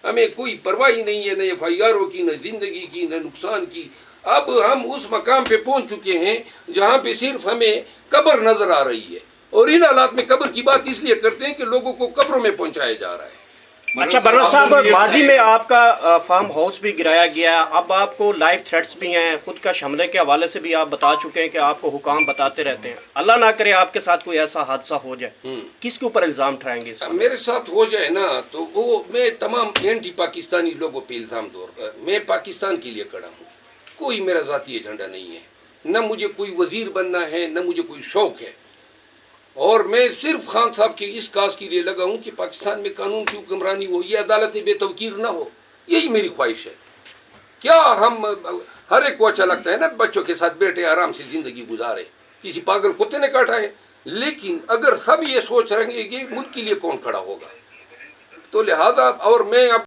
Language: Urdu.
ہمیں کوئی پرواہ نہیں ہے، نہ FIR کی، نہ زندگی کی، نہ نقصان کی۔ اب ہم اس مقام پہ پہنچ چکے ہیں جہاں پہ صرف ہمیں قبر نظر آ رہی ہے، اور ان حالات میں قبر کی بات اس لیے کرتے ہیں کہ لوگوں کو قبروں میں پہنچایا جا رہا ہے۔ اچھا برور صاحب، ماضی میں آپ کا فارم ہاؤس بھی گرایا گیا، اب آپ کو لائف تھریٹس بھی ہیں، خود کا حملے کے حوالے سے بھی آپ بتا چکے ہیں کہ آپ کو حکام بتاتے رہتے ہیں، اللہ نہ کرے آپ کے ساتھ کوئی ایسا حادثہ ہو جائے، کس کے اوپر الزام ٹھہرائیں گے اس پر؟ میرے ساتھ ہو جائے نا تو وہ میں تمام اینٹی پاکستانی لوگوں پہ الزام دور، میں پاکستان کے لیے کھڑا ہوں، کوئی میرا ذاتی ایجنڈا نہیں ہے، نہ مجھے کوئی وزیر بننا ہے، نہ مجھے کوئی شوق ہے، اور میں صرف خان صاحب کے اس کاز کے لیے لگا ہوں کہ پاکستان میں قانون کی حکمرانی ہو، یہ عدالت بے توقیر نہ ہو، یہی میری خواہش ہے۔ کیا ہم ہر ایک کو اچھا لگتا ہے نا بچوں کے ساتھ بیٹھے آرام سے زندگی گزارے، کسی پاگل کتے نے کاٹا ہے، لیکن اگر سب یہ سوچ رہیں گے کہ ملک کے لیے کون کھڑا ہوگا، تو لہذا اور میں اب